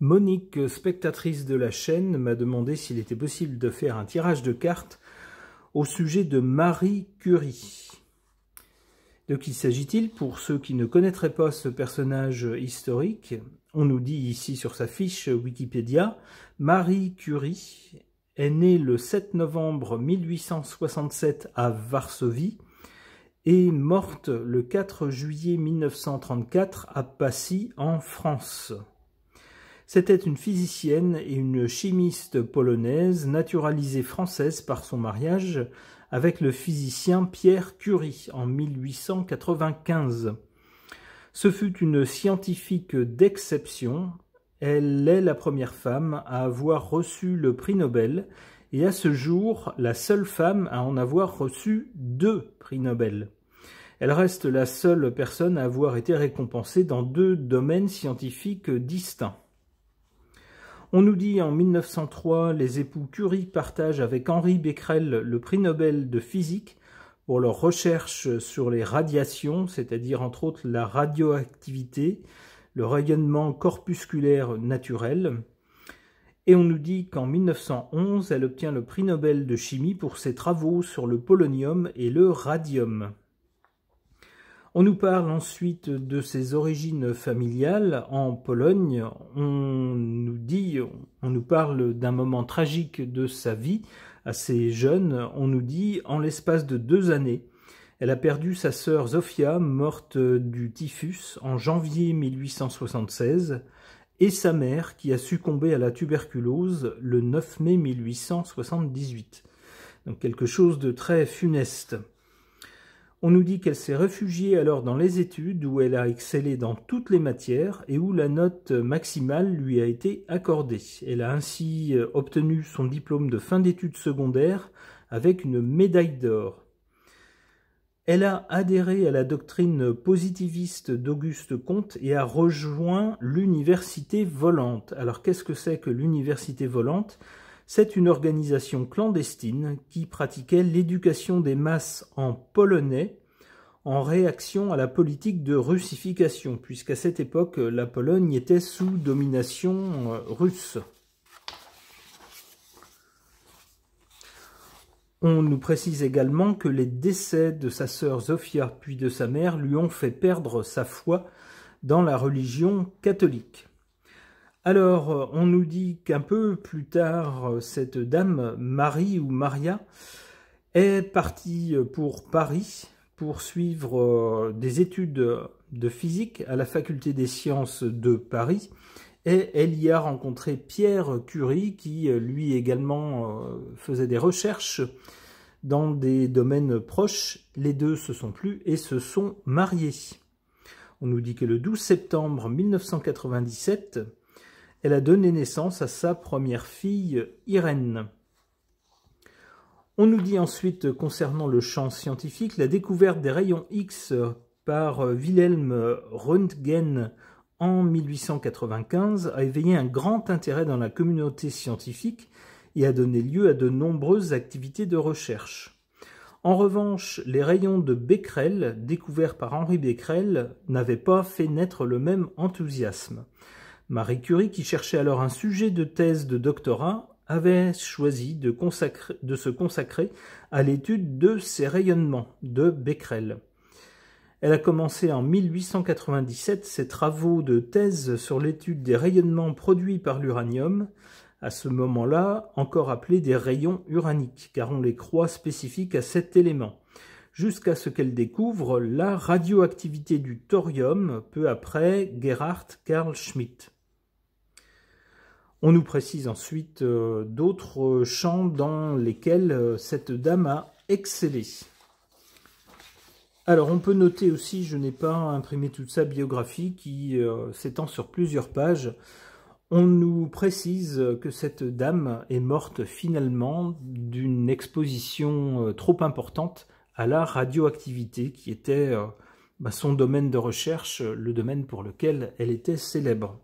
Monique, spectatrice de la chaîne, m'a demandé s'il était possible de faire un tirage de cartes au sujet de Marie Curie. De qui s'agit-il? Pour ceux qui ne connaîtraient pas ce personnage historique, on nous dit ici sur sa fiche Wikipédia, Marie Curie est née le 7 novembre 1867 à Varsovie et morte le 4 juillet 1934 à Passy en France. C'était une physicienne et une chimiste polonaise naturalisée française par son mariage avec le physicien Pierre Curie en 1895. Ce fut une scientifique d'exception. Elle est la première femme à avoir reçu le prix Nobel et à ce jour la seule femme à en avoir reçu 2 prix Nobel. Elle reste la seule personne à avoir été récompensée dans 2 domaines scientifiques distincts. On nous dit en 1903, les époux Curie partagent avec Henri Becquerel le prix Nobel de physique pour leurs recherches sur les radiations, c'est-à-dire entre autres la radioactivité, le rayonnement corpusculaire naturel. Et on nous dit qu'en 1911, elle obtient le prix Nobel de chimie pour ses travaux sur le polonium et le radium. On nous parle ensuite de ses origines familiales en Pologne. On nous parle d'un moment tragique de sa vie, assez jeune. On nous dit, en l'espace de 2 années, elle a perdu sa sœur Zofia, morte du typhus en janvier 1876, et sa mère qui a succombé à la tuberculose le 9 mai 1878. Donc quelque chose de très funeste. On nous dit qu'elle s'est réfugiée alors dans les études où elle a excellé dans toutes les matières et où la note maximale lui a été accordée. Elle a ainsi obtenu son diplôme de fin d'études secondaires avec une médaille d'or. Elle a adhéré à la doctrine positiviste d'Auguste Comte et a rejoint l'Université volante. Alors qu'est-ce que c'est que l'Université volante ? C'est une organisation clandestine qui pratiquait l'éducation des masses en polonais en réaction à la politique de russification, puisqu'à cette époque, la Pologne était sous domination russe. On nous précise également que les décès de sa sœur Zofia puis de sa mère lui ont fait perdre sa foi dans la religion catholique. Alors, on nous dit qu'un peu plus tard, cette dame, Marie ou Maria, est partie pour Paris pour suivre des études de physique à la faculté des sciences de Paris. Et elle y a rencontré Pierre Curie, qui lui également faisait des recherches dans des domaines proches. Les deux se sont plu et se sont mariés. On nous dit que le 12 septembre 1997, elle a donné naissance à sa première fille, Irène. On nous dit ensuite, concernant le champ scientifique, la découverte des rayons X par Wilhelm Röntgen en 1895 a éveillé un grand intérêt dans la communauté scientifique et a donné lieu à de nombreuses activités de recherche. En revanche, les rayons de Becquerel, découverts par Henri Becquerel, n'avaient pas fait naître le même enthousiasme. Marie Curie, qui cherchait alors un sujet de thèse de doctorat, avait choisi de se consacrer à l'étude de ces rayonnements de Becquerel. Elle a commencé en 1897 ses travaux de thèse sur l'étude des rayonnements produits par l'uranium, à ce moment-là encore appelés des rayons uraniques, car on les croit spécifiques à cet élément, jusqu'à ce qu'elle découvre la radioactivité du thorium, peu après Gerhard Karl Schmidt. On nous précise ensuite d'autres champs dans lesquels cette dame a excellé. Alors on peut noter aussi, je n'ai pas imprimé toute sa biographie qui s'étend sur plusieurs pages. On nous précise que cette dame est morte finalement d'une exposition trop importante à la radioactivité qui était son domaine de recherche, le domaine pour lequel elle était célèbre.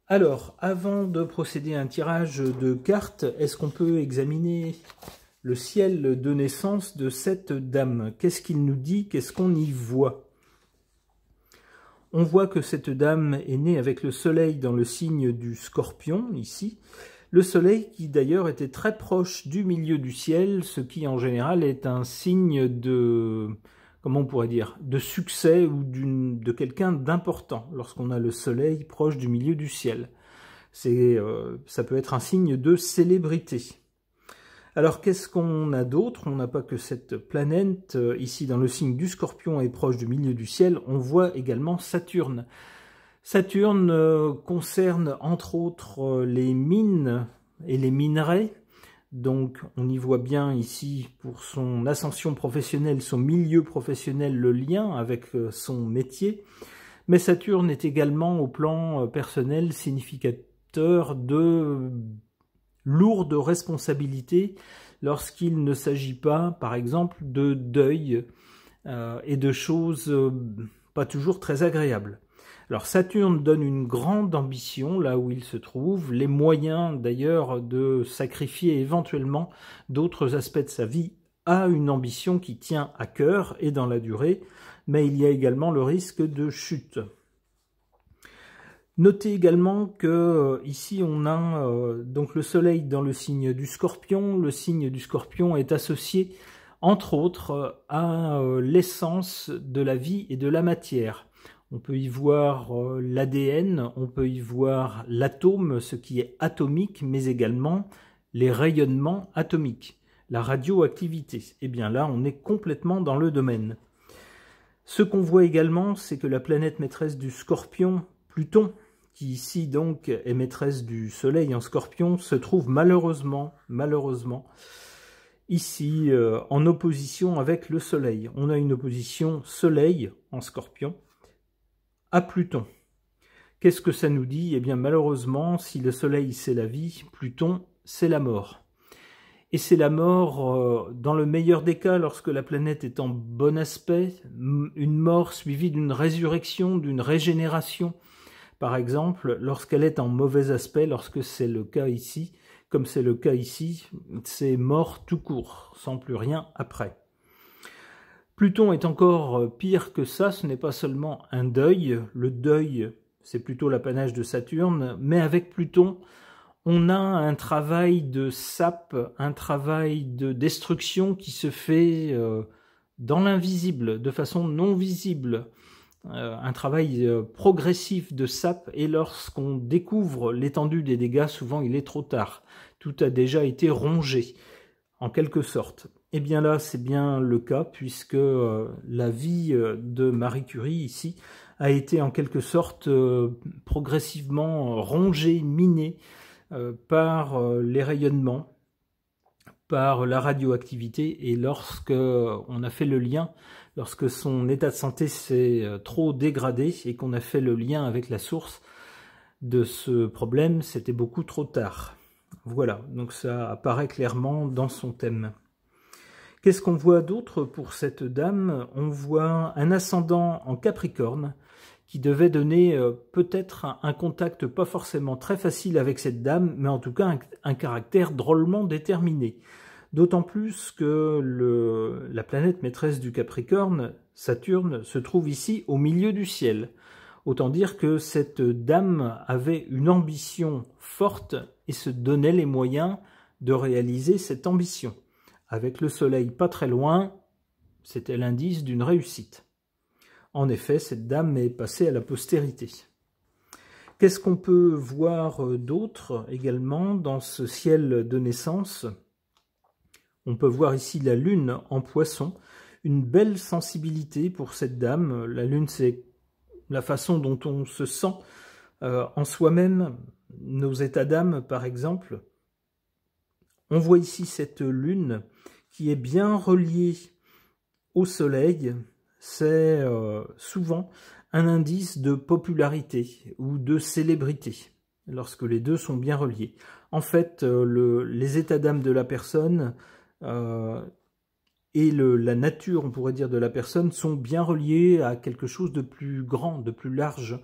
Alors, avant de procéder à un tirage de cartes, est-ce qu'on peut examiner le ciel de naissance de cette dame? Qu'est-ce qu'il nous dit? Qu'est-ce qu'on y voit? On voit que cette dame est née avec le soleil dans le signe du Scorpion, ici. Le soleil qui d'ailleurs était très proche du milieu du ciel, ce qui en général est un signe de, comment on pourrait dire, de succès ou de quelqu'un d'important, lorsqu'on a le soleil proche du milieu du ciel. Ça peut être un signe de célébrité. Alors qu'est-ce qu'on a d'autre? On n'a pas que cette planète, ici dans le signe du Scorpion est proche du milieu du ciel, on voit également Saturne. Saturne concerne entre autres les mines et les minerais, donc on y voit bien ici pour son ascension professionnelle, son milieu professionnel, le lien avec son métier, mais Saturne est également au plan personnel significateur de lourde responsabilité lorsqu'il ne s'agit pas, par exemple, de deuil et de choses pas toujours très agréables. Alors Saturne donne une grande ambition là où il se trouve, les moyens d'ailleurs de sacrifier éventuellement d'autres aspects de sa vie à une ambition qui tient à cœur et dans la durée, mais il y a également le risque de chute. Notez également que ici on a donc le soleil dans le signe du Scorpion. Le signe du Scorpion est associé entre autres à l'essence de la vie et de la matière. On peut y voir l'ADN, on peut y voir l'atome, ce qui est atomique, mais également les rayonnements atomiques, la radioactivité. Et bien là, on est complètement dans le domaine. Ce qu'on voit également, c'est que la planète maîtresse du Scorpion, Pluton, qui ici donc est maîtresse du Soleil en Scorpion, se trouve malheureusement, ici en opposition avec le Soleil. On a une opposition Soleil en Scorpion à Pluton. Qu'est-ce que ça nous dit? Eh bien malheureusement, si le Soleil c'est la vie, Pluton c'est la mort. Et c'est la mort, dans le meilleur des cas, lorsque la planète est en bon aspect, une mort suivie d'une résurrection, d'une régénération. Par exemple, lorsqu'elle est en mauvais aspect, lorsque c'est le cas ici, comme c'est le cas ici, c'est mort tout court, sans plus rien après. Pluton est encore pire que ça, ce n'est pas seulement un deuil, le deuil c'est plutôt l'apanage de Saturne, mais avec Pluton, on a un travail de sape, un travail de destruction qui se fait dans l'invisible, de façon non visible. Un travail progressif de sape, et lorsqu'on découvre l'étendue des dégâts, souvent il est trop tard. Tout a déjà été rongé, en quelque sorte. Et bien là, c'est bien le cas, puisque la vie de Marie Curie, ici, a été en quelque sorte progressivement rongée, minée, par les rayonnements, par la radioactivité, et lorsque on a fait le lien, lorsque son état de santé s'est trop dégradé et qu'on a fait le lien avec la source de ce problème, c'était beaucoup trop tard. Voilà, donc ça apparaît clairement dans son thème. Qu'est-ce qu'on voit d'autre pour cette dame? On voit un ascendant en Capricorne, qui devait donner peut-être un contact pas forcément très facile avec cette dame, mais en tout cas un caractère drôlement déterminé. D'autant plus que la planète maîtresse du Capricorne, Saturne, se trouve ici au milieu du ciel. Autant dire que cette dame avait une ambition forte et se donnait les moyens de réaliser cette ambition. Avec le soleil pas très loin, c'était l'indice d'une réussite. En effet, cette dame est passée à la postérité. Qu'est-ce qu'on peut voir d'autre également dans ce ciel de naissance? On peut voir ici la lune en Poisson, une belle sensibilité pour cette dame. La lune, c'est la façon dont on se sent en soi-même, nos états d'âme par exemple. On voit ici cette lune qui est bien reliée au soleil. C'est souvent un indice de popularité ou de célébrité, lorsque les deux sont bien reliés. En fait, les états d'âme de la personne et la nature, on pourrait dire, de la personne sont bien reliés à quelque chose de plus grand, de plus large,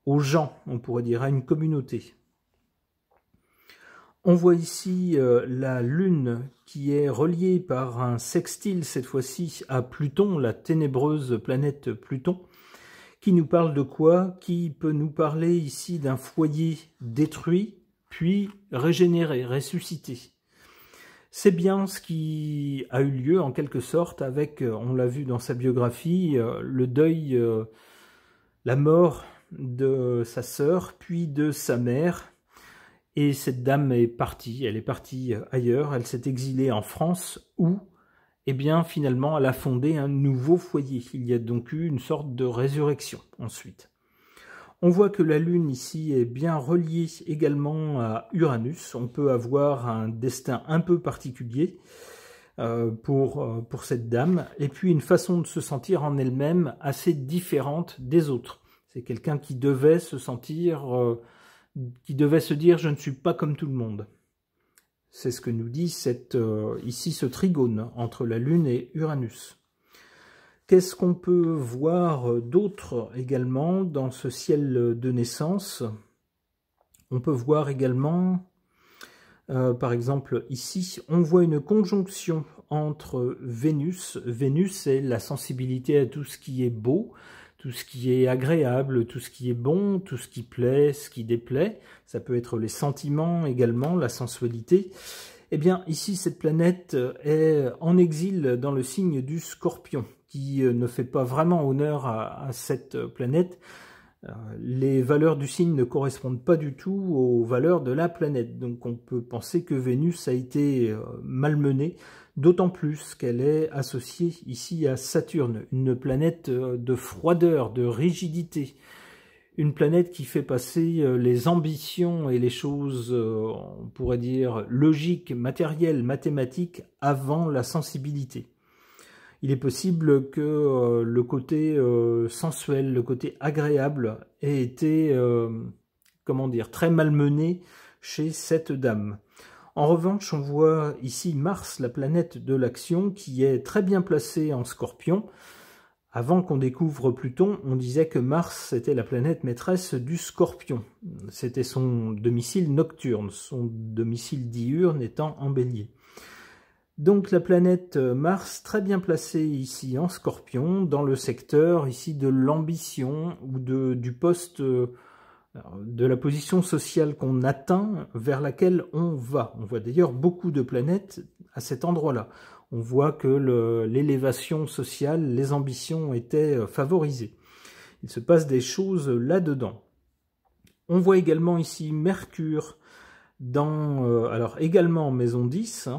aux gens, on pourrait dire, à une communauté. On voit ici la Lune qui est reliée par un sextile, cette fois-ci, à Pluton, la ténébreuse planète Pluton, qui nous parle de quoi? Qui peut nous parler ici d'un foyer détruit, puis régénéré, ressuscité. C'est bien ce qui a eu lieu en quelque sorte avec, on l'a vu dans sa biographie, le deuil, la mort de sa sœur, puis de sa mère. Et cette dame est partie, elle est partie ailleurs, elle s'est exilée en France où, eh bien, finalement, elle a fondé un nouveau foyer. Il y a donc eu une sorte de résurrection ensuite. On voit que la Lune ici est bien reliée également à Uranus. On peut avoir un destin un peu particulier pour cette dame, et puis une façon de se sentir en elle-même assez différente des autres. C'est quelqu'un qui devait se sentir, qui devait se dire « je ne suis pas comme tout le monde ». C'est ce que nous dit ici ce trigone entre la Lune et Uranus. Qu'est-ce qu'on peut voir d'autre également dans ce ciel de naissance? On peut voir également, par exemple ici, on voit une conjonction entre Vénus. Vénus, c'est la sensibilité à tout ce qui est beau, tout ce qui est agréable, tout ce qui est bon, tout ce qui plaît, ce qui déplaît. Ça peut être les sentiments également, la sensualité. Eh bien, ici, cette planète est en exil dans le signe du Scorpion, qui ne fait pas vraiment honneur à cette planète. Les valeurs du signe ne correspondent pas du tout aux valeurs de la planète. Donc on peut penser que Vénus a été malmenée, d'autant plus qu'elle est associée ici à Saturne, une planète de froideur, de rigidité. Une planète qui fait passer les ambitions et les choses, on pourrait dire, logiques, matérielles, mathématiques, avant la sensibilité. Il est possible que le côté sensuel, le côté agréable ait été, comment dire, très malmené chez cette dame. En revanche, on voit ici Mars, la planète de l'action, qui est très bien placée en Scorpion. Avant qu'on découvre Pluton, on disait que Mars était la planète maîtresse du Scorpion. C'était son domicile nocturne, son domicile diurne étant en Bélier. Donc la planète Mars, très bien placée ici en Scorpion, dans le secteur ici de l'ambition ou du poste, de la position sociale qu'on atteint, vers laquelle on va. On voit d'ailleurs beaucoup de planètes à cet endroit-là. On voit que l'élévation sociale, les ambitions étaient favorisées. Il se passe des choses là-dedans. On voit également ici Mercure, alors également en maison 10,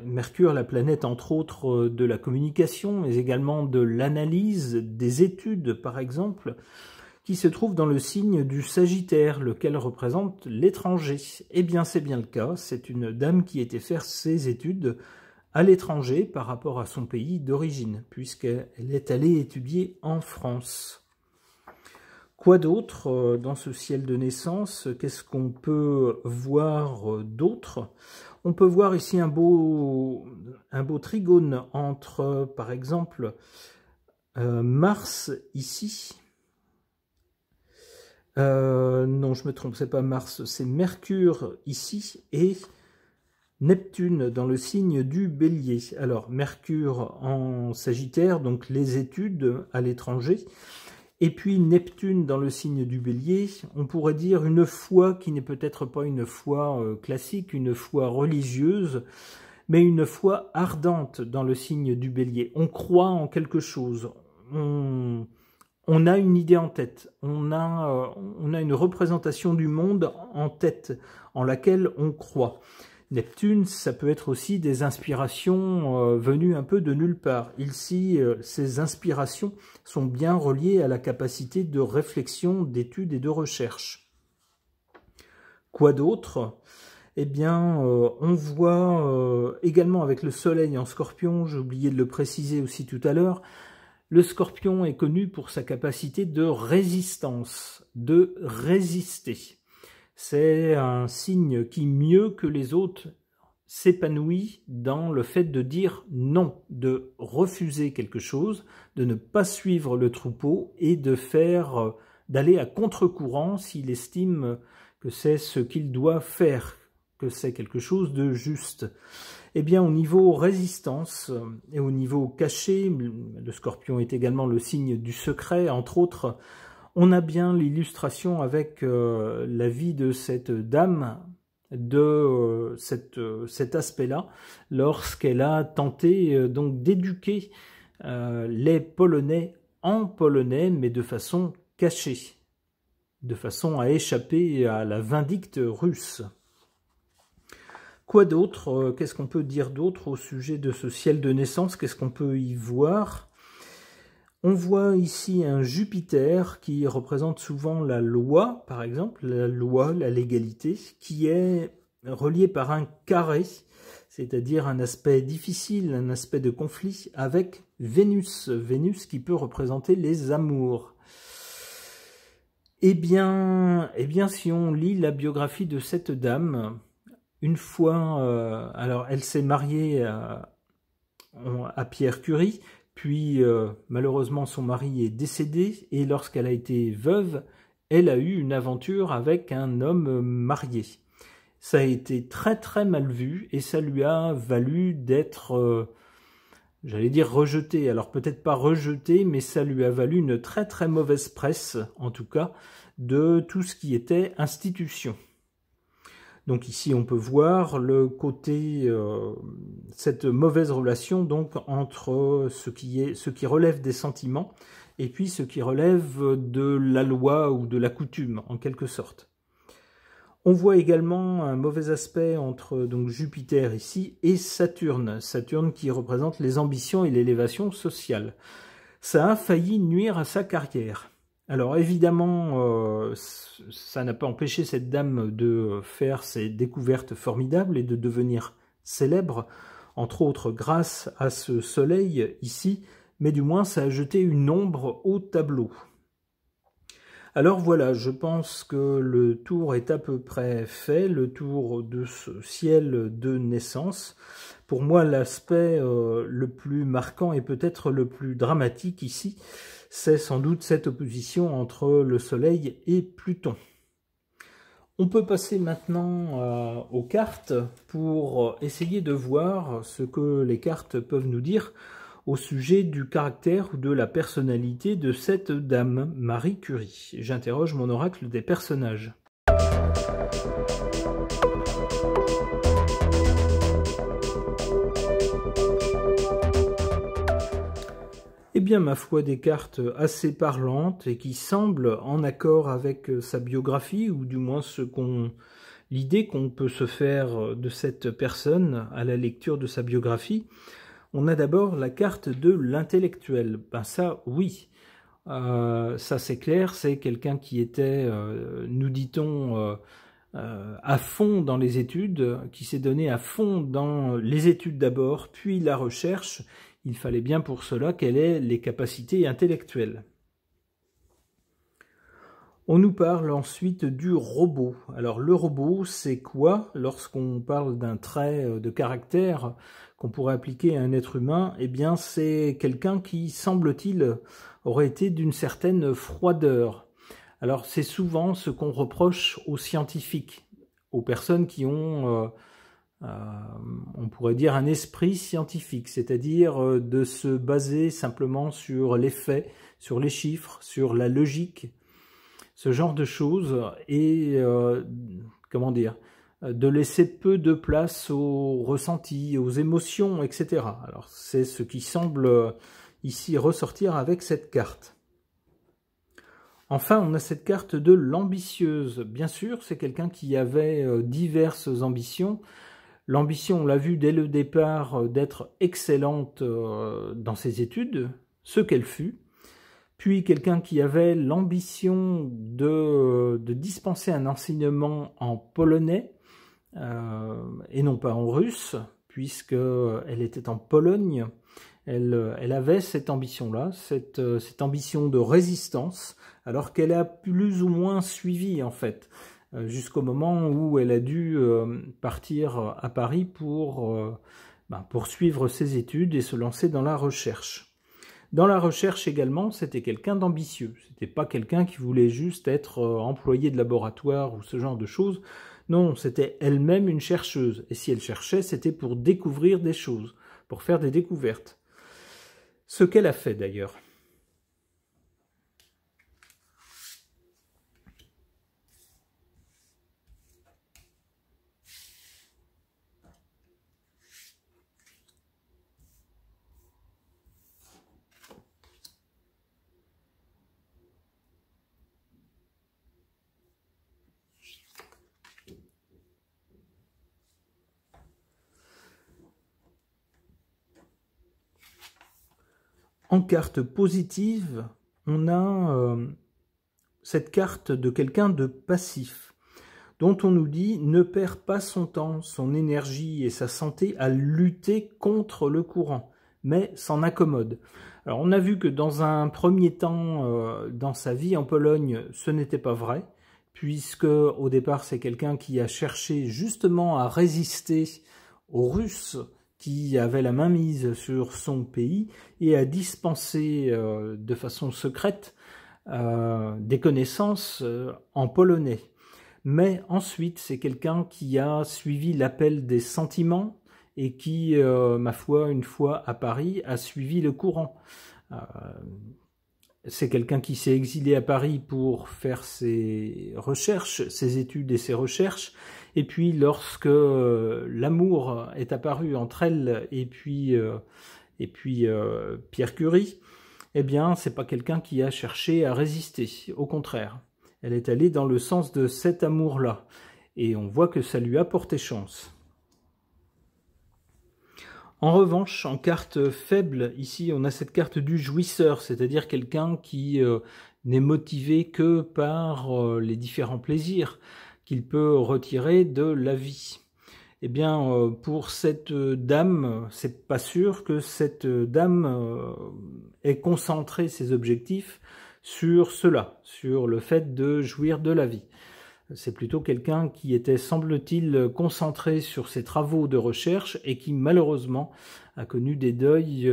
Mercure, la planète entre autres de la communication, mais également de l'analyse, des études par exemple, qui se trouve dans le signe du Sagittaire, lequel représente l'étranger. Eh bien c'est bien le cas, c'est une dame qui était faire ses études à l'étranger par rapport à son pays d'origine, puisqu'elle est allée étudier en France. Quoi d'autre dans ce ciel de naissance? Qu'est-ce qu'on peut voir d'autre? On peut voir ici un beau trigone entre, par exemple, Mars ici. Non, je me trompe, c'est pas Mars, c'est Mercure ici et Neptune dans le signe du Bélier. Alors, Mercure en Sagittaire, donc les études à l'étranger. Et puis Neptune dans le signe du Bélier, on pourrait dire une foi qui n'est peut-être pas une foi classique, une foi religieuse, mais une foi ardente dans le signe du Bélier. On croit en quelque chose, on a une idée en tête, on a une représentation du monde en tête, en laquelle on croit. Neptune, ça peut être aussi des inspirations venues un peu de nulle part. Ici, ces inspirations sont bien reliées à la capacité de réflexion, d'étude et de recherche. Quoi d'autre? Eh bien, on voit également avec le Soleil en Scorpion, j'ai oublié de le préciser aussi tout à l'heure, le Scorpion est connu pour sa capacité de résistance, de résister. C'est un signe qui, mieux que les autres, s'épanouit dans le fait de dire non, de refuser quelque chose, de ne pas suivre le troupeau et d'aller à contre-courant s'il estime que c'est ce qu'il doit faire, que c'est quelque chose de juste. Eh bien, au niveau résistance et au niveau caché, le scorpion est également le signe du secret, entre autres, on a bien l'illustration avec la vie de cette dame, de cet aspect-là, lorsqu'elle a tenté donc d'éduquer les Polonais en polonais, mais de façon cachée, de façon à échapper à la vindicte russe. Quoi d'autre? Qu'est-ce qu'on peut dire d'autre au sujet de ce ciel de naissance? Qu'est-ce qu'on peut y voir? On voit ici un Jupiter qui représente souvent la loi, par exemple, la loi, la légalité, qui est relié par un carré, c'est-à-dire un aspect difficile, un aspect de conflit avec Vénus. Vénus qui peut représenter les amours. Eh bien, si on lit la biographie de cette dame, une fois, alors elle s'est mariée à Pierre Curie, puis malheureusement son mari est décédé, et lorsqu'elle a été veuve, elle a eu une aventure avec un homme marié. Ça a été très très mal vu, et ça lui a valu d'être, j'allais dire rejetée, alors peut-être pas rejetée, mais ça lui a valu une très très mauvaise presse, en tout cas, de tout ce qui était institution. Donc ici, on peut voir le côté, cette mauvaise relation donc entre ce qui relève des sentiments et puis ce qui relève de la loi ou de la coutume, en quelque sorte. On voit également un mauvais aspect entre donc Jupiter ici et Saturne. Saturne qui représente les ambitions et l'élévation sociale. Ça a failli nuire à sa carrière. Alors évidemment, ça n'a pas empêché cette dame de faire ses découvertes formidables et de devenir célèbre, entre autres grâce à ce soleil ici, mais du moins ça a jeté une ombre au tableau. Alors voilà, je pense que le tour est à peu près fait, le tour de ce ciel de naissance. Pour moi, l'aspect le plus marquant et peut-être le plus dramatique ici, c'est sans doute cette opposition entre le Soleil et Pluton. On peut passer maintenant aux cartes pour essayer de voir ce que les cartes peuvent nous dire au sujet du caractère ou de la personnalité de cette dame, Marie Curie. J'interroge mon oracle des personnages. Eh bien, ma foi, des cartes assez parlantes et qui semblent en accord avec sa biographie, ou du moins l'idée qu'on peut se faire de cette personne à la lecture de sa biographie. On a d'abord la carte de l'intellectuel. Ben ça, oui, ça c'est clair, c'est quelqu'un qui était, nous dit-on, à fond dans les études, qui s'est donné à fond dans les études d'abord, puis la recherche. Il fallait bien pour cela qu'elle ait les capacités intellectuelles. On nous parle ensuite du robot. Alors le robot, c'est quoi? Lorsqu'on parle d'un trait de caractère qu'on pourrait appliquer à un être humain, eh bien c'est quelqu'un qui, semble-t-il, aurait été d'une certaine froideur. Alors c'est souvent ce qu'on reproche aux scientifiques, aux personnes qui ont... on pourrait dire un esprit scientifique, c'est-à-dire de se baser simplement sur les faits, sur les chiffres, sur la logique, ce genre de choses, et comment dire, de laisser peu de place aux ressentis, aux émotions, etc. Alors c'est ce qui semble ici ressortir avec cette carte. Enfin, on a cette carte de l'ambitieuse. Bien sûr, c'est quelqu'un qui avait diverses ambitions. L'ambition, on l'a vu dès le départ, d'être excellente dans ses études, ce qu'elle fut. Puis quelqu'un qui avait l'ambition de dispenser un enseignement en polonais et non pas en russe, puisqu'elle était en Pologne. Elle avait cette ambition-là, cette ambition de résistance, alors qu'elle a plus ou moins suivi en fait, jusqu'au moment où elle a dû partir à Paris pour poursuivre ses études et se lancer dans la recherche. Dans la recherche également, c'était quelqu'un d'ambitieux. C'était pas quelqu'un qui voulait juste être employé de laboratoire ou ce genre de choses. Non, c'était elle-même une chercheuse. Et si elle cherchait, c'était pour découvrir des choses, pour faire des découvertes. Ce qu'elle a fait d'ailleurs. En carte positive, on a cette carte de quelqu'un de passif, dont on nous dit ne perd pas son temps, son énergie et sa santé à lutter contre le courant, mais s'en accommode. Alors on a vu que dans un premier temps, dans sa vie en Pologne, ce n'était pas vrai, puisque au départ c'est quelqu'un qui a cherché justement à résister aux Russes, qui avait la mainmise sur son pays et a dispensé de façon secrète des connaissances en polonais. Mais ensuite, c'est quelqu'un qui a suivi l'appel des sentiments et qui, ma foi, une fois à Paris, a suivi le courant. C'est quelqu'un qui s'est exilé à Paris pour faire ses recherches, ses études et ses recherches. Et puis, lorsque l'amour est apparu entre elle et puis Pierre Curie, eh bien, c'est pas quelqu'un qui a cherché à résister. Au contraire, elle est allée dans le sens de cet amour-là. Et on voit que ça lui a porté chance. En revanche, en carte faible, ici, on a cette carte du jouisseur, c'est-à-dire quelqu'un qui n'est motivé que par les différents plaisirs qu'il peut retirer de la vie. Eh bien, pour cette dame, c'est pas sûr que cette dame ait concentré ses objectifs sur cela, sur le fait de jouir de la vie. C'est plutôt quelqu'un qui était, semble-t-il, concentré sur ses travaux de recherche et qui, malheureusement, a connu des deuils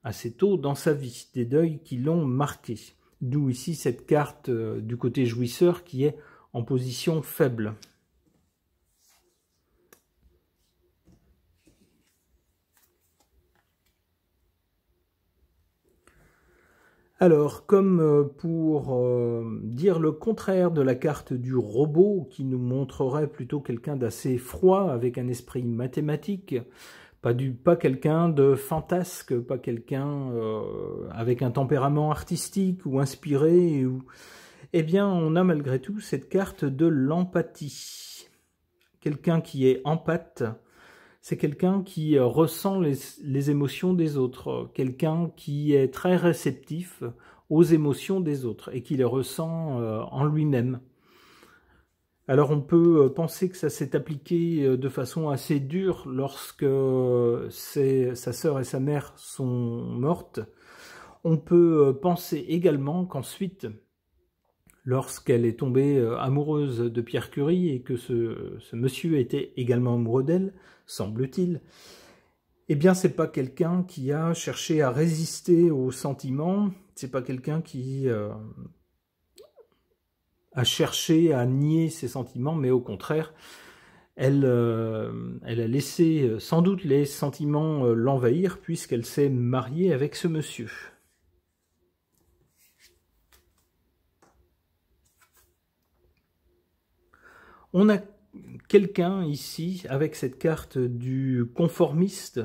assez tôt dans sa vie, des deuils qui l'ont marqué. D'où ici cette carte du côté jouisseur qui est en position faible. Alors, comme pour dire le contraire de la carte du robot, qui nous montrerait plutôt quelqu'un d'assez froid, avec un esprit mathématique, pas quelqu'un de fantasque, pas quelqu'un avec un tempérament artistique ou inspiré, eh bien, on a malgré tout cette carte de l'empathie. Quelqu'un qui est empathe, c'est quelqu'un qui ressent les émotions des autres, quelqu'un qui est très réceptif aux émotions des autres et qui les ressent en lui-même. Alors on peut penser que ça s'est appliqué de façon assez dure lorsque sa sœur et sa mère sont mortes. On peut penser également qu'ensuite, lorsqu'elle est tombée amoureuse de Pierre Curie et que ce monsieur était également amoureux d'elle, semble-t-il, eh bien c'est pas quelqu'un qui a cherché à résister aux sentiments, c'est pas quelqu'un qui a cherché à nier ses sentiments, mais au contraire, elle a laissé sans doute les sentiments l'envahir puisqu'elle s'est mariée avec ce monsieur. On a quelqu'un ici, avec cette carte du conformiste,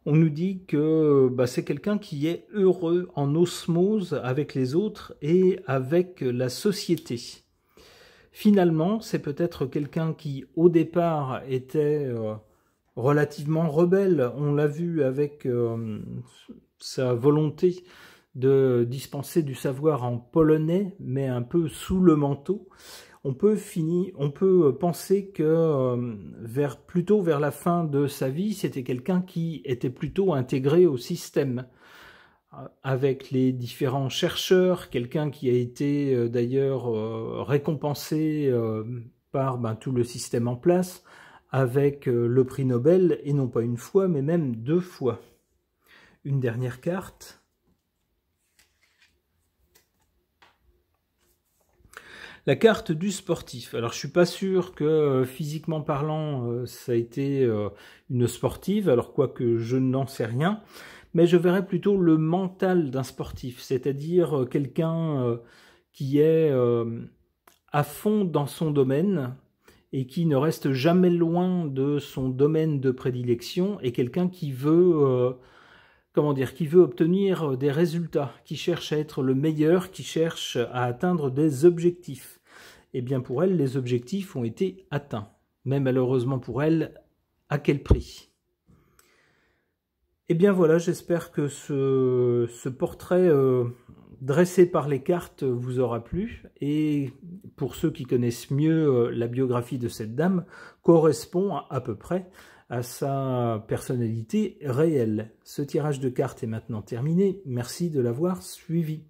on nous dit que c'est quelqu'un qui est heureux en osmose avec les autres et avec la société. Finalement, c'est peut-être quelqu'un qui, au départ, était relativement rebelle. On l'a vu avec sa volonté de dispenser du savoir en polonais, mais un peu sous le manteau. On peut penser que plutôt vers la fin de sa vie, c'était quelqu'un qui était plutôt intégré au système, avec les différents chercheurs, quelqu'un qui a été d'ailleurs récompensé par tout le système en place, avec le prix Nobel, et non pas une fois, mais même 2 fois. Une dernière carte. La carte du sportif. Alors je suis pas sûr que physiquement parlant ça a été une sportive, alors quoique je n'en sais rien, mais je verrais plutôt le mental d'un sportif, c'est-à-dire quelqu'un qui est à fond dans son domaine et qui ne reste jamais loin de son domaine de prédilection, et quelqu'un qui veut qui veut obtenir des résultats, qui cherche à être le meilleur, qui cherche à atteindre des objectifs. Et bien pour elle, les objectifs ont été atteints. Mais malheureusement pour elle, à quel prix? Et bien voilà, j'espère que ce portrait dressé par les cartes vous aura plu. Et pour ceux qui connaissent mieux la biographie de cette dame, correspond à peu près à sa personnalité réelle. Ce tirage de cartes est maintenant terminé. Merci de l'avoir suivi.